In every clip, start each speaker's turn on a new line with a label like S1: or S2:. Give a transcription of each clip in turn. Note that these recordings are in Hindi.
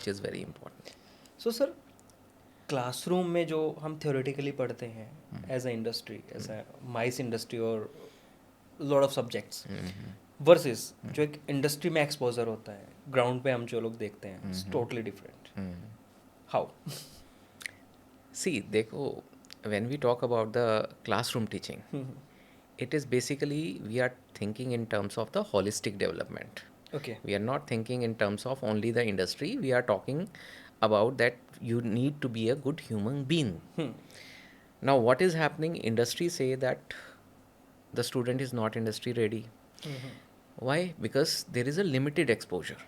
S1: which is very important.
S2: So sir, classroom में जो हम थ्योरेटिकली पढ़ते हैं as a industry, as a MICE industry और लॉट ऑफ सब्जेक्ट्स, वर्सेस जो एक इंडस्ट्री में एक्सपोजर होता है, ग्राउंड पे हम जो लोग देखते हैं, it's totally different. How?
S1: See, देखो, when we talk about the classroom teaching, it is basically we are thinking in terms of the holistic development.
S2: Okay.
S1: We are not thinking in terms of only the industry. We are talking about that you need to be a good human being. Now, what is happening? Industry say that the student is not industry ready. Why? Because there is a limited exposure.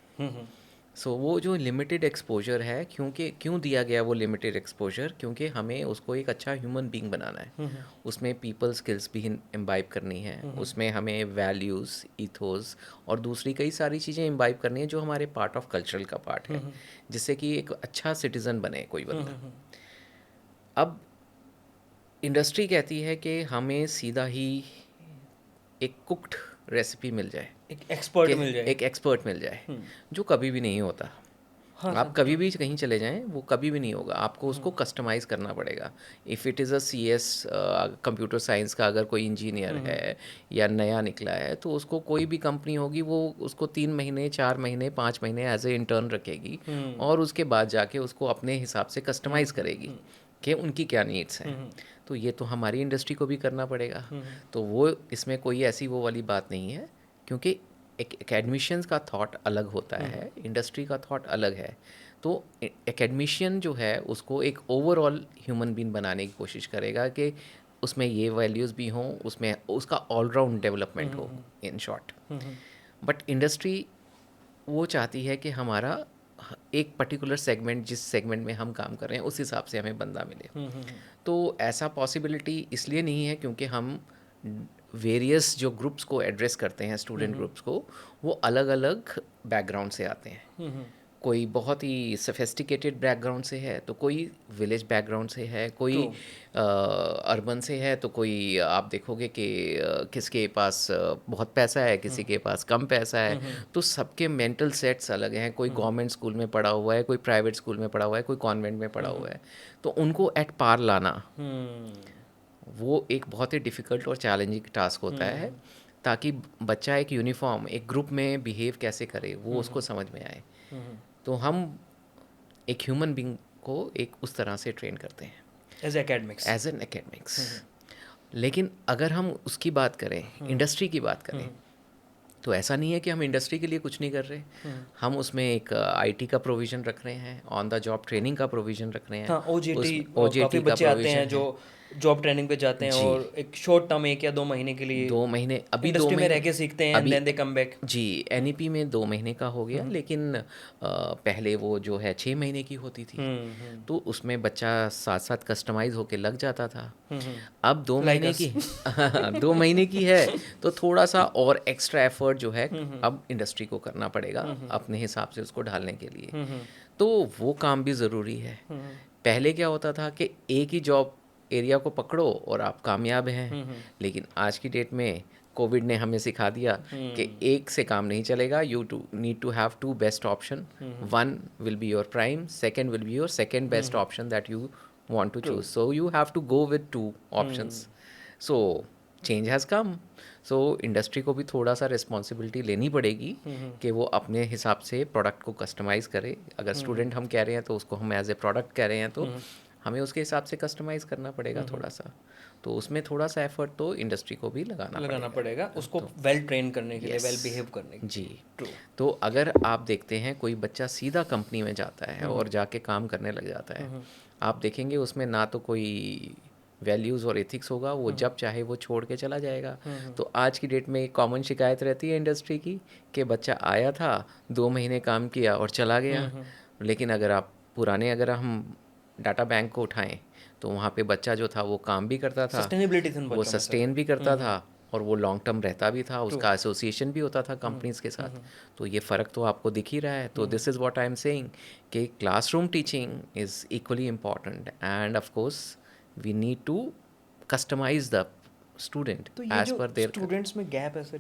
S1: सो वो जो लिमिटेड एक्सपोजर है, क्योंकि क्यों दिया गया वो लिमिटेड एक्सपोजर, क्योंकि हमें उसको एक अच्छा ह्यूमन बीइंग बनाना है. उसमें पीपल स्किल्स भी इम्बाइब करनी है, उसमें हमें वैल्यूज़, ईथोस और दूसरी कई सारी चीज़ें इम्बाइब करनी है जो हमारे पार्ट ऑफ कल्चरल का पार्ट है, जिससे कि एक अच्छा सिटीज़न बने कोई बंदा. अब इंडस्ट्री कहती है कि हमें सीधा ही एक कुक्ड रेसिपी मिल जाए,
S2: एक एक्सपर्ट
S1: कि
S2: मिल जाए.
S1: एक एक्सपर्ट मिल जाए, जो कभी भी नहीं होता.
S2: हाँ
S1: आप
S2: सर.
S1: कभी भी कहीं चले जाएं, वो कभी भी नहीं होगा. आपको उसको कस्टमाइज़ करना पड़ेगा. If it is a CS computer science का अगर कोई इंजीनियर है या नया निकला है, तो उसको कोई भी कंपनी होगी वो उसको 3 महीने, 4 महीने, 5 महीने एज ए इंटर्न रखेगी, और उसके बाद जाके उसको अपने हिसाब से कस्टमाइज़ करेगी कि उनकी क्या नीड्स हैं. तो ये तो हमारी इंडस्ट्री को भी करना पड़ेगा. तो वो इसमें कोई ऐसी वो वाली बात नहीं है, क्योंकि एक एकेडमिशियंस का थॉट अलग होता है, इंडस्ट्री का थॉट अलग है. तो एकेडमिशियन जो है उसको एक ओवरऑल ह्यूमन बीइंग बनाने की कोशिश करेगा कि उसमें ये वैल्यूज़ भी हों, उसमें उसका ऑलराउंड डेवलपमेंट हो, इन शॉर्ट. बट इंडस्ट्री वो चाहती है कि हमारा एक पर्टिकुलर सेगमेंट, जिस सेगमेंट में हम काम कर रहे हैं उस हिसाब से हमें बंदा मिले. तो ऐसा पॉसिबिलिटी इसलिए नहीं है क्योंकि हम वेरियस जो ग्रुप्स को एड्रेस करते हैं, स्टूडेंट ग्रुप्स को, वो अलग अलग बैकग्राउंड से आते हैं. कोई बहुत ही सफेस्टिकेटेड बैकग्राउंड से है, तो कोई विलेज बैकग्राउंड से है, कोई अर्बन से है, तो कोई आप देखोगे कि किसके पास बहुत पैसा है, किसी के पास कम पैसा है. तो सबके मेंटल सेट्स अलग हैं. कोई गवर्नमेंट स्कूल में पढ़ा हुआ है, कोई प्राइवेट स्कूल में पढ़ा हुआ है, कोई कॉन्वेंट में पढ़ा हुआ है. तो उनको एट पार लाना वो एक बहुत ही डिफ़िकल्ट और चैलेंजिंग टास्क होता है, ताकि बच्चा एक यूनिफॉर्म एक ग्रुप में बिहेव कैसे करे वो उसको समझ में आए. तो हम एक ह्यूमन बीइंग को एक उस तरह से ट्रेन करते हैं
S2: as academics.
S1: As an academics. लेकिन अगर हम उसकी बात करें, इंडस्ट्री की बात करें, तो ऐसा नहीं है कि हम इंडस्ट्री के लिए कुछ नहीं कर रहे. हम उसमें एक IT का प्रोविज़न रख रहे हैं, ऑन द जॉब ट्रेनिंग का प्रोविज़न रख रहे हैं.
S2: हाँ, OJT.
S1: OJT
S2: काफ़ी
S1: का
S2: बच्चे आते
S1: प्रोविज़न
S2: हैं जो
S1: है.
S2: जॉब ट्रेनिंग पे जाते हैं
S1: जी,
S2: और एक शॉर्ट टर्म 1 या 2 महीने के लिए
S1: 2 महीने, अभी दो
S2: इंडस्ट्री में रह
S1: महीने
S2: के सीखते हैं, एंड
S1: अभी
S2: देन दे कम बैक.
S1: जी, NEP में 2 महीने का हो गया, लेकिन पहले वो जो है 6 महीने की होती थी. तो उसमें बच्चा साथ साथ कस्टमाइज़ होके लग जाता था. अब 2 महीने
S2: Like
S1: की
S2: us.
S1: 2 महीने की है, तो थोड़ा सा और एक्स्ट्रा एफर्ट जो है अब इंडस्ट्री को करना पड़ेगा अपने हिसाब से उसको ढालने के लिए. तो वो काम भी ज़रूरी है. पहले क्या होता था कि एक ही जॉब एरिया को पकड़ो और आप कामयाब हैं. लेकिन आज की डेट में कोविड ने हमें सिखा दिया कि एक से काम नहीं चलेगा. You too need to have 2 best option. One will be your prime, second will be your second best option that you want to
S2: True.
S1: choose. So you have to go with 2 options. So change has come. So industry को भी थोड़ा सा रिस्पॉन्सिबिलिटी लेनी पड़ेगी कि वो अपने हिसाब से प्रोडक्ट को कस्टमाइज़ करे. अगर स्टूडेंट हम कह रहे हैं तो उसको हम एज ए प्रोडक्ट कह रहे हैं, तो हमें उसके हिसाब से कस्टमाइज़ करना पड़ेगा थोड़ा सा. तो उसमें थोड़ा सा एफर्ट तो इंडस्ट्री को भी लगाना
S2: पड़ेगा उसको
S1: तो
S2: वेल ट्रेन करने के लिए,
S1: Yes.
S2: वेल बिहेव करने के
S1: जी.
S2: लिए. ट्रू.
S1: तो अगर आप देखते हैं कोई बच्चा सीधा कंपनी में जाता है और जाके काम करने लग जाता है, आप देखेंगे उसमें ना तो कोई वैल्यूज़ और एथिक्स होगा. वो जब चाहे वो छोड़ के चला जाएगा. तो आज की डेट में एक कॉमन शिकायत रहती है इंडस्ट्री की कि बच्चा आया था, 2 महीने काम किया और चला गया. लेकिन अगर हम डाटा बैंक को उठाएं, तो वहाँ पे बच्चा जो था वो काम भी करता था,
S2: सस्टेनेबिलिटी थी
S1: वो सस्टेन भी करता था, और वो लॉन्ग टर्म रहता भी था, उसका एसोसिएशन भी होता था कंपनीज के साथ. तो ये फ़र्क तो आपको दिख ही रहा है. तो this is what I am saying कि classroom teaching is equally important, and of course we need to customize the student
S2: तो ये
S1: एज
S2: जो
S1: पर देयर.
S2: स्टूडेंट्स में गैप है सर,